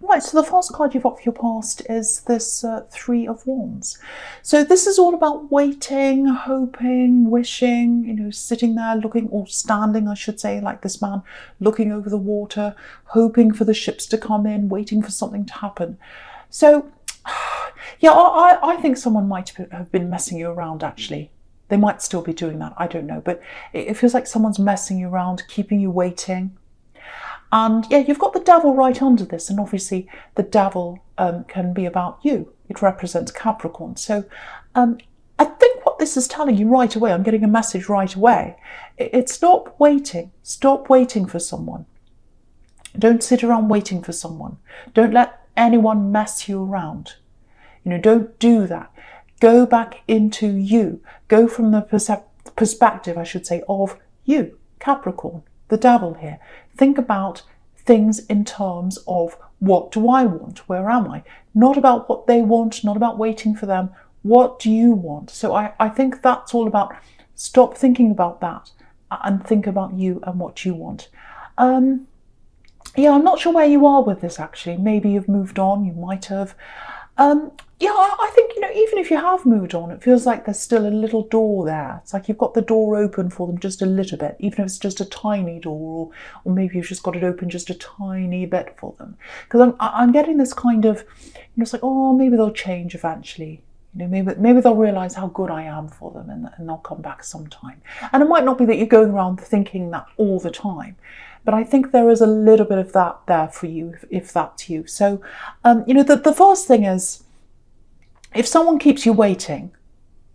Right, so the first card you've got for your past is this Three of Wands. So this is all about waiting, hoping, wishing, sitting there looking, or standing, I should say, like this man, looking over the water, hoping for the ships to come in, waiting for something to happen. So, yeah, I think someone might have been messing you around, actually. They might still be doing that, I don't know. But it feels like someone's messing you around, keeping you waiting. And yeah, you've got the devil right under this, and obviously the devil can be about you. It represents Capricorn. So I think what this is telling you right away, I'm getting a message right away, it's stop waiting. Stop waiting for someone. Don't sit around waiting for someone. Don't let anyone mess you around. Don't do that. Go back into you. Go from the perspective, I should say, of you, Capricorn, the devil here. Think about things in terms of, what do I want? Where am I? Not about what they want, not about waiting for them. What do you want? So I think that's all about, stop thinking about that and think about you and what you want. Yeah, I'm not sure where you are with this, actually. Maybe you've moved on, you might have. Yeah, I think, even if you have moved on, it feels like there's still a little door there. It's like you've got the door open for them just a little bit, even if it's just a tiny door, or maybe you've just got it open just a tiny bit for them. Because I'm getting this kind of, it's like, oh, maybe they'll change eventually. Maybe they'll realise how good I am for them, and they'll come back sometime. And it might not be that you're going around thinking that all the time, but I think there is a little bit of that there for you, if that's you. So, the first thing is, if someone keeps you waiting,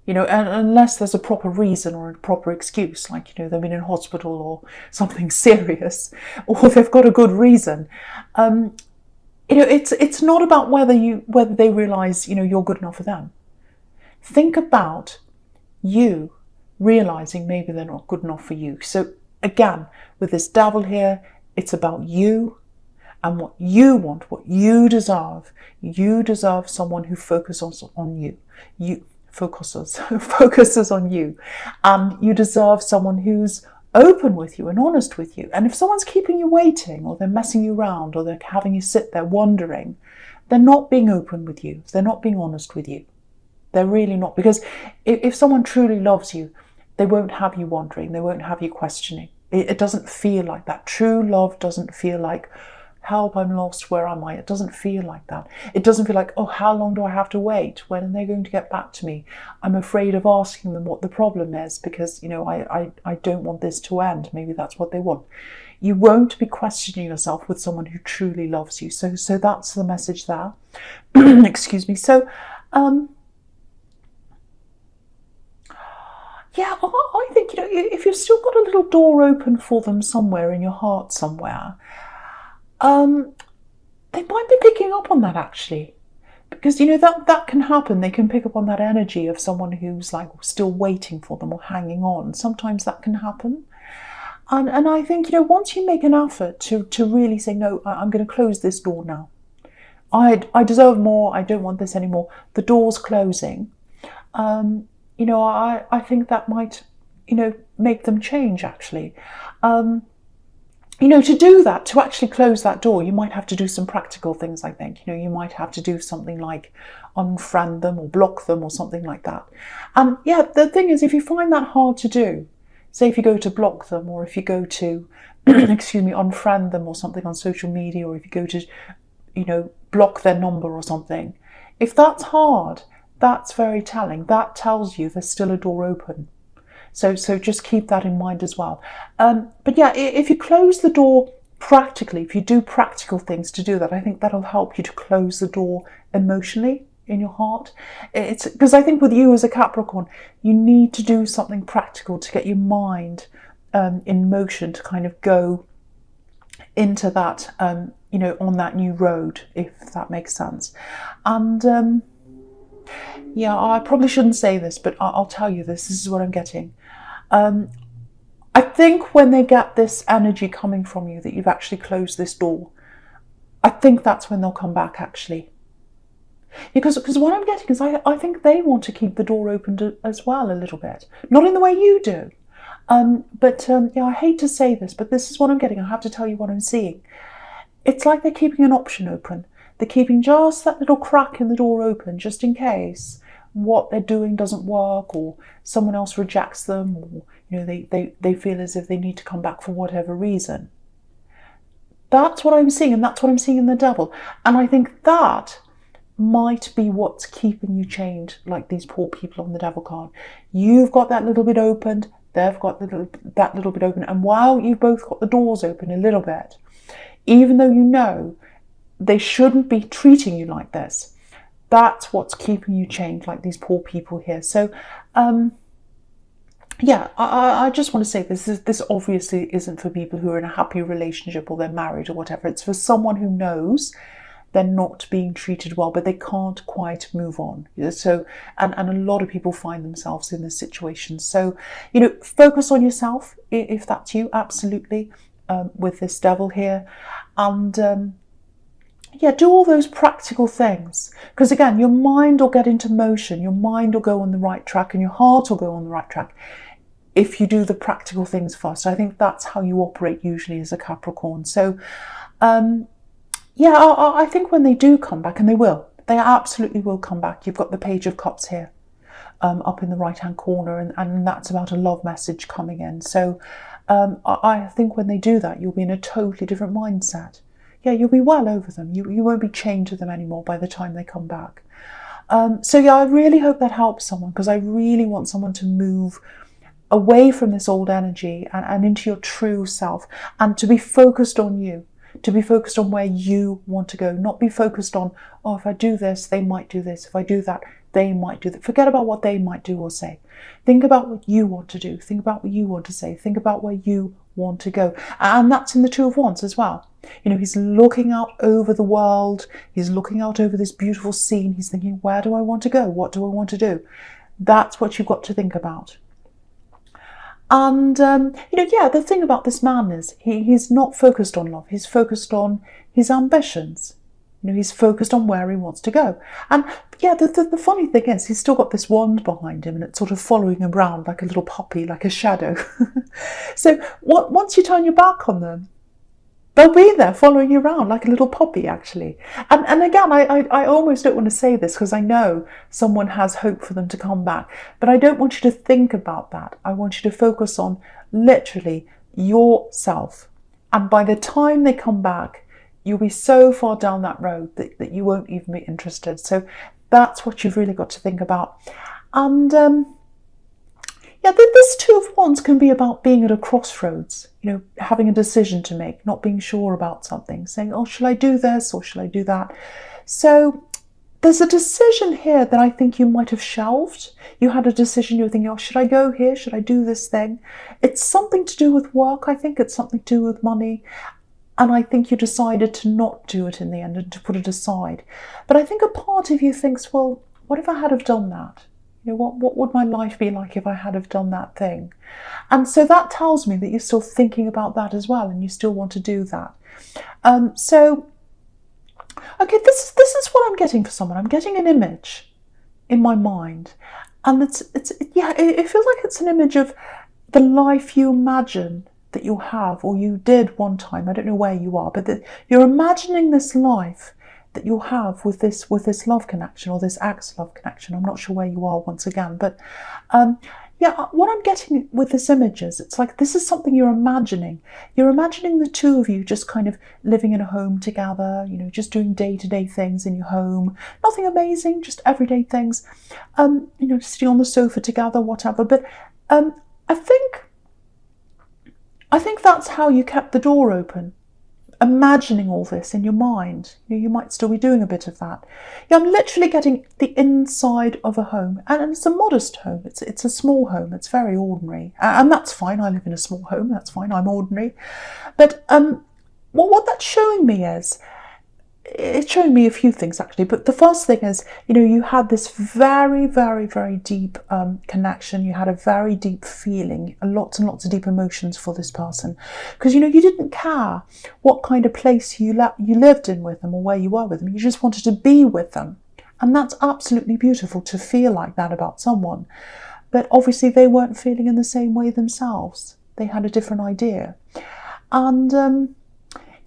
and unless there's a proper reason or a proper excuse, like, they've been in hospital or something serious, or they've got a good reason, it's not about whether they realise, you're good enough for them. Think about you realising maybe they're not good enough for you. So again, with this devil here, it's about you and what you want, what you deserve. You deserve someone who focuses on you. Focuses on you. And you deserve someone who's open with you and honest with you. And if someone's keeping you waiting, or they're messing you around, or they're having you sit there wondering, they're not being open with you. They're not being honest with you. They're really not. Because if someone truly loves you, they won't have you wondering. They won't have you questioning. It doesn't feel like that. True love doesn't feel like, help, I'm lost, where am I? It doesn't feel like that. It doesn't feel like, oh, how long do I have to wait? When are they going to get back to me? I'm afraid of asking them what the problem is because, I don't want this to end. Maybe that's what they want. You won't be questioning yourself with someone who truly loves you. So that's the message there. Excuse me. So, yeah, I think, if you've still got a little door open for them somewhere in your heart somewhere, they might be picking up on that, actually, because that can happen. They can pick up on that energy of someone who's like still waiting for them or hanging on. Sometimes that can happen, and I think once you make an effort to really say, no, I'm going to close this door now. I deserve more. I don't want this anymore. The door's closing. I think that might make them change, actually. To do that, to actually close that door, you might have to do some practical things, I think. You might have to do something like unfriend them or block them or something like that. And yeah, the thing is, if you find that hard to do, say if you go to block them, or if you go to, unfriend them or something on social media, or if you go to, block their number or something, if that's hard, that's very telling. That tells you there's still a door open. So just keep that in mind as well. But yeah, if you close the door practically, if you do practical things to do that, I think that'll help you to close the door emotionally in your heart. It's because I think with you as a Capricorn, you need to do something practical to get your mind in motion to kind of go into that, on that new road, if that makes sense. And yeah, I probably shouldn't say this, but I'll tell you this. This is what I'm getting. I think when they get this energy coming from you that you've actually closed this door, I think that's when they'll come back, actually. Because what I'm getting is I think they want to keep the door open as well a little bit. Not in the way you do. But I hate to say this, but this is what I'm getting. I have to tell you what I'm seeing. It's like they're keeping an option open. They're keeping just that little crack in the door open, just in case what they're doing doesn't work, or someone else rejects them, or they feel as if they need to come back for whatever reason. That's what I'm seeing, and that's what I'm seeing in the devil. And I think that might be what's keeping you chained, like these poor people on the devil card. You've got that little bit opened, they've got that little bit open, and while you've both got the doors open a little bit, even though you know they shouldn't be treating you like this, that's what's keeping you chained, like these poor people here. So yeah, I just want to say this obviously isn't for people who are in a happy relationship or they're married or whatever. It's for someone who knows they're not being treated well, but they can't quite move on. So, and a lot of people find themselves in this situation. So, focus on yourself if that's you, absolutely, with this devil here. And yeah, do all those practical things. Because again, your mind will get into motion, your mind will go on the right track, and your heart will go on the right track if you do the practical things first. I think that's how you operate usually as a Capricorn. So, yeah, I think when they do come back, and they absolutely will come back. You've got the Page of Cups here, up in the right-hand corner, and that's about a love message coming in. So I think when they do that, you'll be in a totally different mindset. Yeah, you'll be well over them. You won't be chained to them anymore by the time they come back. So yeah, I really hope that helps someone, because I really want someone to move away from this old energy and into your true self, and to be focused on you, to be focused on where you want to go, not be focused on, oh, if I do this, they might do this. If I do that, they might do that. Forget about what they might do or say. Think about what you want to do. Think about what you want to say. Think about where you want to go. And that's in the Two of Wands as well. He's looking out over the world. He's looking out over this beautiful scene. He's thinking, where do I want to go? What do I want to do? That's what you've got to think about. And, yeah, the thing about this man is he's not focused on love. He's focused on his ambitions. He's focused on where he wants to go. And, yeah, the funny thing is he's still got this wand behind him, and it's sort of following him around like a little puppy, like a shadow. So once you turn your back on them, they'll be there following you around like a little puppy, actually. And again, I almost don't want to say this because I know someone has hope for them to come back. But I don't want you to think about that. I want you to focus on literally yourself. And by the time they come back, you'll be so far down that road that you won't even be interested. So that's what you've really got to think about. And yeah, this Two of Wands can be about being at a crossroads, having a decision to make, not being sure about something, saying, oh, shall I do this or shall I do that? So there's a decision here that I think you might have shelved. You had a decision, you were thinking, oh, should I go here? Should I do this thing? It's something to do with work, I think. It's something to do with money. And I think you decided to not do it in the end and to put it aside. But I think a part of you thinks, well, what if I had have done that? What would my life be like if I had have done that thing? And so that tells me that you're still thinking about that as well, and you still want to do that. So, okay, this is what I'm getting for someone. I'm getting an image in my mind, and it feels like it's an image of the life you imagine that you'll have, or you did one time. I don't know where you are, but you're imagining this life that you'll have with this love connection, or this ex-love connection. I'm not sure where you are once again, but yeah, what I'm getting with this image is it's like this is something you're imagining. You're imagining the two of you just kind of living in a home together, just doing day-to-day things in your home. Nothing amazing, just everyday things. Sitting on the sofa together, whatever. But I think that's how you kept the door open. Imagining all this in your mind. You might still be doing a bit of that. Yeah, I'm literally getting the inside of a home, and it's a modest home. It's a small home. It's very ordinary, and that's fine. I live in a small home. That's fine. I'm ordinary. But what that's showing me is, it's showing me a few things actually. But the first thing is, you had this very, very, very deep connection. You had a very deep feeling, lots and lots of deep emotions for this person, because you didn't care what kind of place you lived in with them or where you were with them. You just wanted to be with them, and that's absolutely beautiful to feel like that about someone. But obviously, they weren't feeling in the same way themselves. They had a different idea, and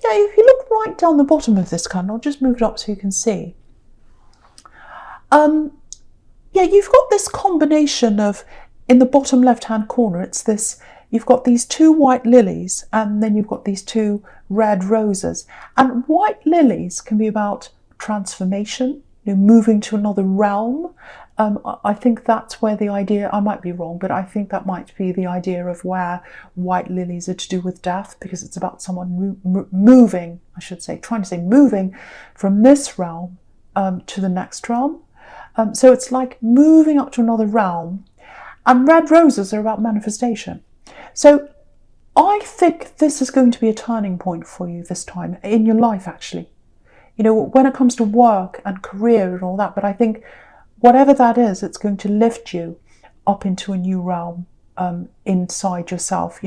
yeah, if you look right down the bottom of this card, and I'll just move it up so you can see. Yeah, you've got this combination of, in the bottom left-hand corner, it's this, you've got these 2 white lilies, and then you've got these 2 red roses. And white lilies can be about transformation, moving to another realm. I think that's where the idea, I might be wrong, but I think that might be the idea of where white lilies are to do with death, because it's about someone moving, I should say, trying to say moving from this realm to the next realm. So it's like moving up to another realm. And red roses are about manifestation. So I think this is going to be a turning point for you this time in your life, actually. When it comes to work and career and all that, but I think whatever that is, it's going to lift you up into a new realm inside yourself,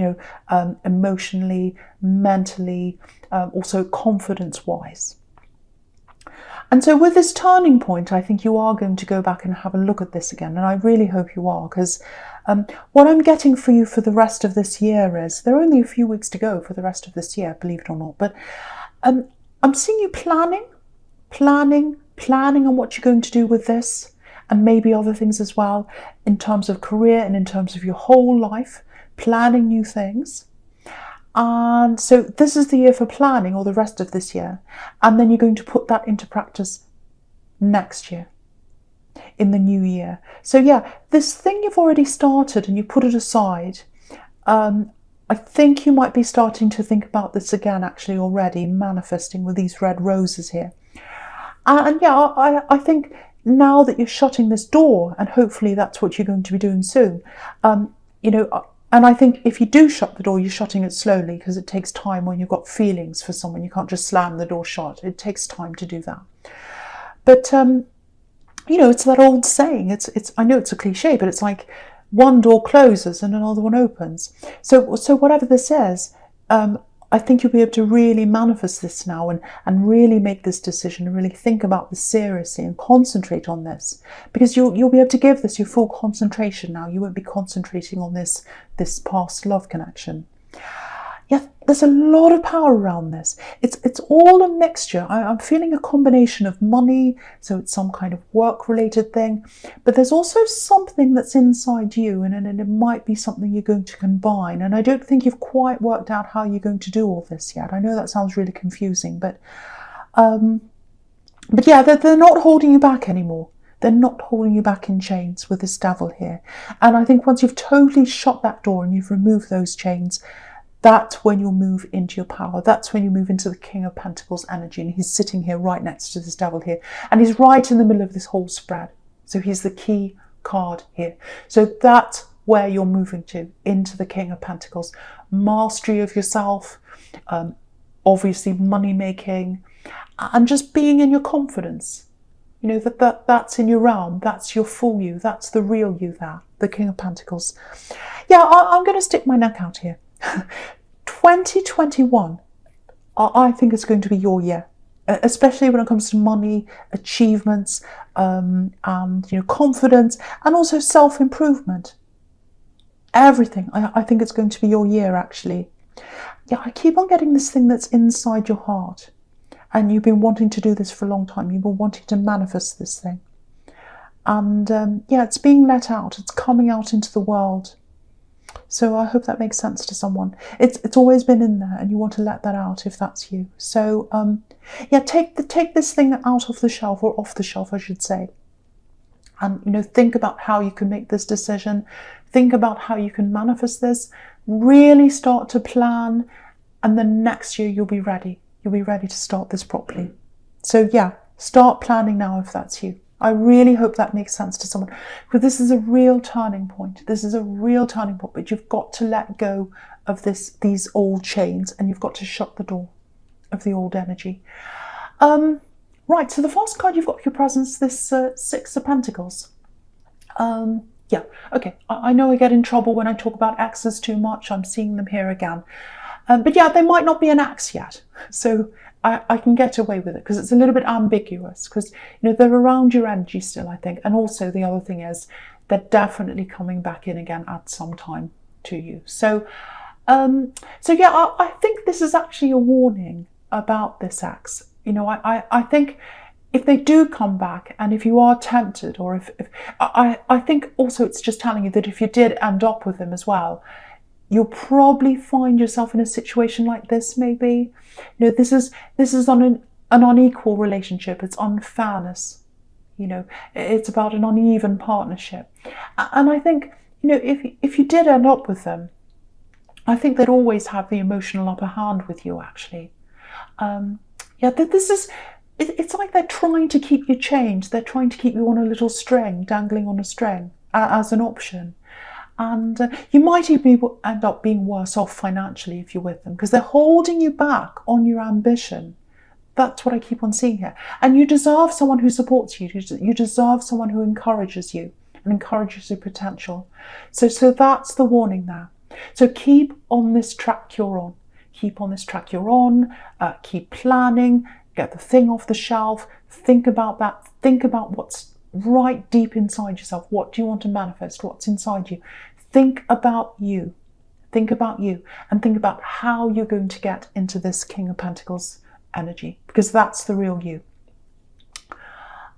emotionally, mentally, also confidence-wise. And so with this turning point, I think you are going to go back and have a look at this again. And I really hope you are, because what I'm getting for you for the rest of this year is, there are only a few weeks to go for the rest of this year, believe it or not. But I'm seeing you planning on what you're going to do with this, and maybe other things as well, in terms of career and in terms of your whole life, planning new things. And so this is the year for planning, or the rest of this year. And then you're going to put that into practice next year, in the new year. So yeah, this thing you've already started and you put it aside, I think you might be starting to think about this again, actually, already, manifesting with these red roses here. And yeah, I think now that you're shutting this door, and hopefully that's what you're going to be doing soon, and I think if you do shut the door, you're shutting it slowly, because it takes time when you've got feelings for someone. You can't just slam the door shut. It takes time to do that. But, it's that old saying. I know it's a cliche, but it's like one door closes and another one opens. So whatever this is, I think you'll be able to really manifest this now, and really make this decision, and really think about this seriously and concentrate on this, because you'll be able to give this your full concentration now. You won't be concentrating on this past love connection. Yeah, there's a lot of power around this. It's all a mixture. I'm feeling a combination of money, so it's some kind of work-related thing, but there's also something that's inside you, and it might be something you're going to combine. And I don't think you've quite worked out how you're going to do all this yet. I know that sounds really confusing, but yeah, they're not holding you back anymore. They're not holding you back in chains with this devil here. And I think once you've totally shut that door and you've removed those chains, that's when you'll move into your power. That's when you move into the King of Pentacles energy. And he's sitting here right next to this devil here. And he's right in the middle of this whole spread. So he's the key card here. So that's where you're moving to, into the King of Pentacles. Mastery of yourself, obviously money making, and just being in your confidence. That's in your realm. That's your full you. That's the real you there, the King of Pentacles. Yeah, I'm going to stick my neck out here. 2021, I think it's going to be your year, especially when it comes to money, achievements, and confidence, and also self-improvement. Everything. I think it's going to be your year, actually. Yeah, I keep on getting this thing that's inside your heart, and you've been wanting to do this for a long time. You've been wanting to manifest this thing, and yeah, it's being let out. It's coming out into the world. So I hope that makes sense to someone. It's always been in there, and you want to let that out if that's you. So yeah, take this thing out of the shelf, or off the shelf, I should say. And think about how you can make this decision. Think about how you can manifest this. Really start to plan, and then next year you'll be ready. You'll be ready to start this properly. So yeah, start planning now if that's you. I really hope that makes sense to someone, because this is a real turning point. This is a real turning point, but you've got to let go of these old chains, and you've got to shut the door of the old energy. Right, so the first card you've got for your presence, this Six of Pentacles. Yeah, okay, I know I get in trouble when I talk about exes too much. I'm seeing them here again. But yeah, they might not be an ex yet. So I can get away with it, because it's a little bit ambiguous, because they're around your energy still, I think. And also the other thing is, they're definitely coming back in again at some time to you. So yeah, I think this is actually a warning about this ex. You know, I think if they do come back, and if you are tempted, or if I think also it's just telling you that if you did end up with them as well, you'll probably find yourself in a situation like this. Maybe, you know, this is on an unequal relationship. It's unfairness. You know, it's about an uneven partnership. And I think, you know, if you did end up with them, I think they'd always have the emotional upper hand with you, actually. It's like they're trying to keep you chained. They're trying to keep you on a little string, dangling on a string as an option. And you might even end up being worse off financially if you're with them, because they're holding you back on your ambition. That's what I keep on seeing here. And you deserve someone who supports you. You deserve someone who encourages you and encourages your potential. So that's the warning there. So keep on this track you're on. Keep on this track you're on. Keep planning. Get the thing off the shelf. Think about that. Think about what's right deep inside yourself. What do you want to manifest? What's inside you? Think about you. Think about you. And think about how you're going to get into this King of Pentacles energy, because that's the real you.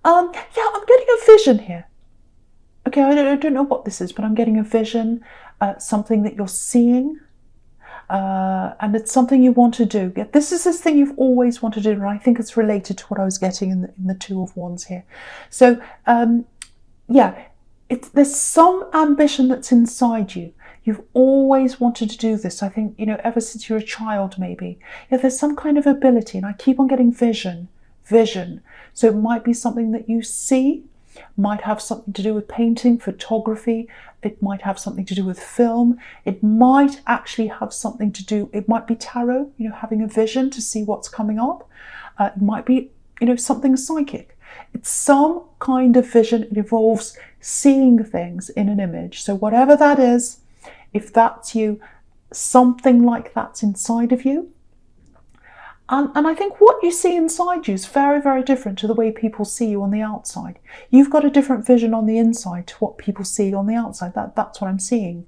I'm getting a vision here. Okay, I don't know what this is, but I'm getting a vision, something that you're seeing, and it's something you want to do. This is this thing you've always wanted to do, and I think it's related to what I was getting in the Two of Wands here. So, there's some ambition that's inside you. You've always wanted to do this. I think, you know, ever since you're a child, maybe. Yeah, there's some kind of ability, and I keep on getting vision. So it might be something that you see, might have something to do with painting, photography. It might have something to do with film. It might actually have something to do, it might be tarot, you know, having a vision to see what's coming up. It might be, you know, something psychic. It's some kind of vision. It involves seeing things in an image. So whatever that is, if that's you, something like that's inside of you. And I think what you see inside you is very, very different to the way people see you on the outside. You've got a different vision on the inside to what people see on the outside. That's what I'm seeing.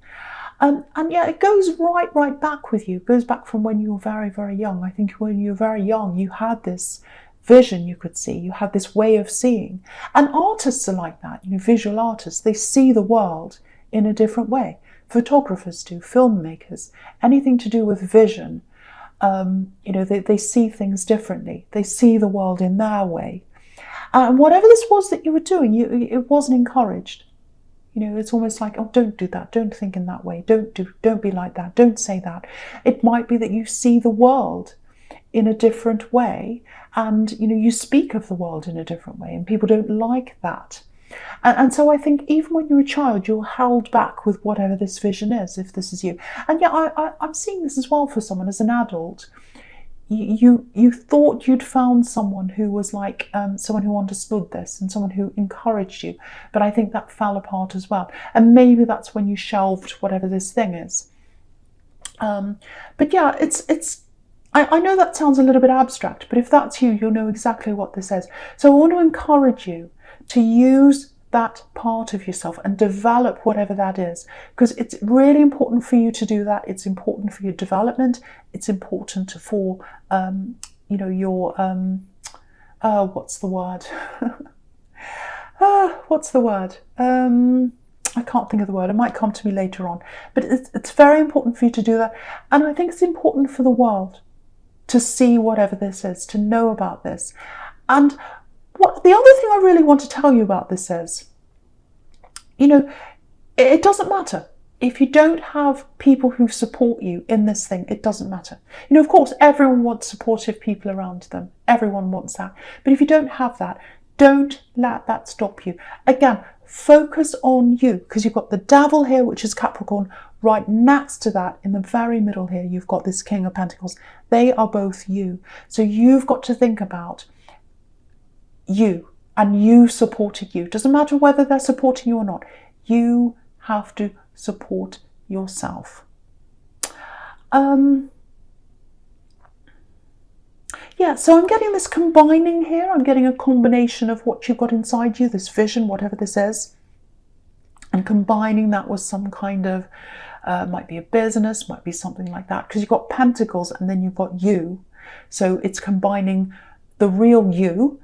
And yeah, it goes right back with you. It goes back from when you were very, very young. I think when you were very young, you had this vision you could see. You had this way of seeing. And artists are like that, you know, visual artists. They see the world in a different way. Photographers do, filmmakers, anything to do with vision. You know, they see things differently. They see the world in their way. And whatever this was that you were doing, it wasn't encouraged. You know, it's almost like, oh, don't do that. Don't think in that way. Don't be like that. Don't say that. It might be that you see the world in a different way, and, you know, you speak of the world in a different way, and people don't like that. And so I think even when you're a child, you're held back with whatever this vision is, if this is you. And yeah, I'm seeing this as well for someone as an adult. You thought you'd found someone who was like someone who understood this and someone who encouraged you, but I think that fell apart as well. And maybe that's when you shelved whatever this thing is. But yeah, I know that sounds a little bit abstract, but if that's you, you'll know exactly what this is. So I want to encourage you to use that part of yourself and develop whatever that is, because it's really important for you to do that. It's important for your development. It's important for you know, your what's the word? What's the word? I can't think of the word. It might come to me later on. But it's very important for you to do that. And I think it's important for the world to see whatever this is, to know about this. And the other thing I really want to tell you about this is, you know, it doesn't matter. If you don't have people who support you in this thing, it doesn't matter. You know, of course, everyone wants supportive people around them. Everyone wants that. But if you don't have that, don't let that stop you. Again, focus on you, because you've got the Devil here, which is Capricorn. Right next to that, in the very middle here, you've got this King of Pentacles. They are both you. So you've got to think about you and you supporting you. Doesn't matter whether they're supporting you or not. You have to support yourself. Yeah, so I'm getting this combining here. I'm getting a combination of what you've got inside you, this vision, whatever this is, and combining that with some kind of, might be a business, might be something like that, because you've got Pentacles and then you've got you. So it's combining the real you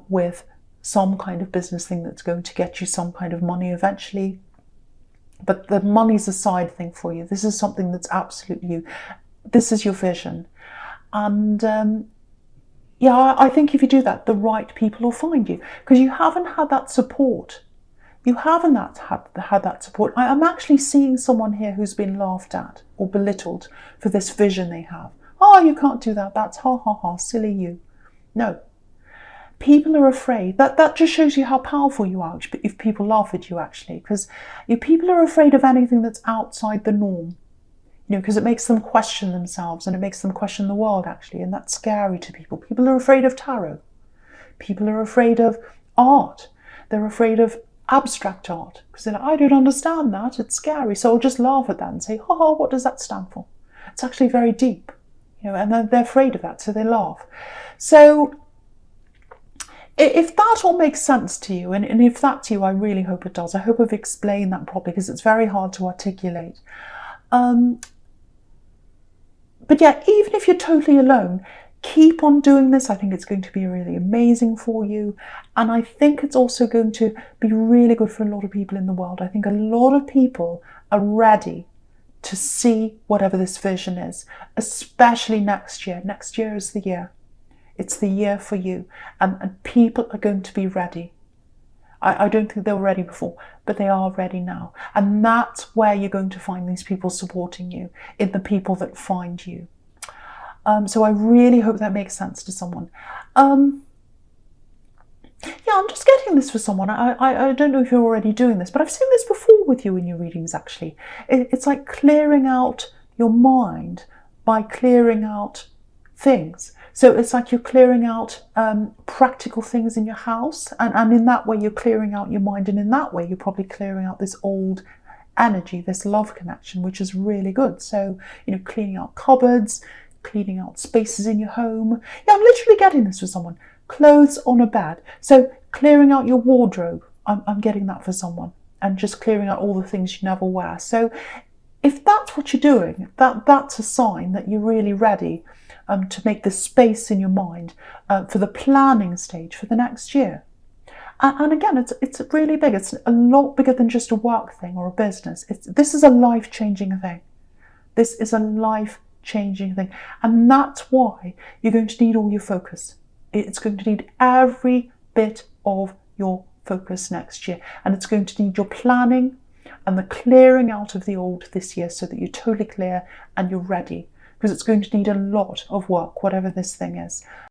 with some kind of business thing that's going to get you some kind of money eventually. But the money's a side thing for you. This is something that's absolutely you. This is your vision. And yeah, I think if you do that, the right people will find you, because you haven't had that support. You haven't had that support. I'm actually seeing someone here who's been laughed at or belittled for this vision they have. Oh, you can't do that. That's ha ha ha, silly you. No. People are afraid. That just shows you how powerful you are if people laugh at you, actually, because people are afraid of anything that's outside the norm. Because it makes them question themselves and it makes them question the world, actually, and that's scary to people. People are afraid of tarot. People are afraid of art. They're afraid of abstract art because they're like, I don't understand that. It's scary. So I'll just laugh at that and say, ha, what does that stand for? It's actually very deep, and they're afraid of that, so they laugh. So if that all makes sense to you, and if that's you, I really hope it does. I hope I've explained that properly, because it's very hard to articulate. But yeah, even if you're totally alone, keep on doing this. I think it's going to be really amazing for you. And I think it's also going to be really good for a lot of people in the world. I think a lot of people are ready to see whatever this vision is, especially next year. Next year is the year. It's the year for you. And people are going to be ready. I don't think they were ready before, but they are ready now. And that's where you're going to find these people supporting you, in the people that find you. So I really hope that makes sense to someone. Yeah, I'm just getting this for someone. I don't know if you're already doing this, but I've seen this before with you in your readings, actually. It's like clearing out your mind by clearing out things. So it's like you're clearing out practical things in your house, and in that way you're clearing out your mind, and in that way you're probably clearing out this old energy, this love connection, which is really good. So, cleaning out cupboards, cleaning out spaces in your home. Yeah, I'm literally getting this for someone. Clothes on a bed. So clearing out your wardrobe. I'm getting that for someone, and just clearing out all the things you never wear. So if that's what you're doing, that's a sign that you're really ready to make the space in your mind for the planning stage for the next year. And again, it's really big. It's a lot bigger than just a work thing or a business. This is a life-changing thing. This is a life-changing thing. And that's why you're going to need all your focus. It's going to need every bit of your focus next year. And it's going to need your planning and the clearing out of the old this year, so that you're totally clear and you're ready. Because it's going to need a lot of work, whatever this thing is.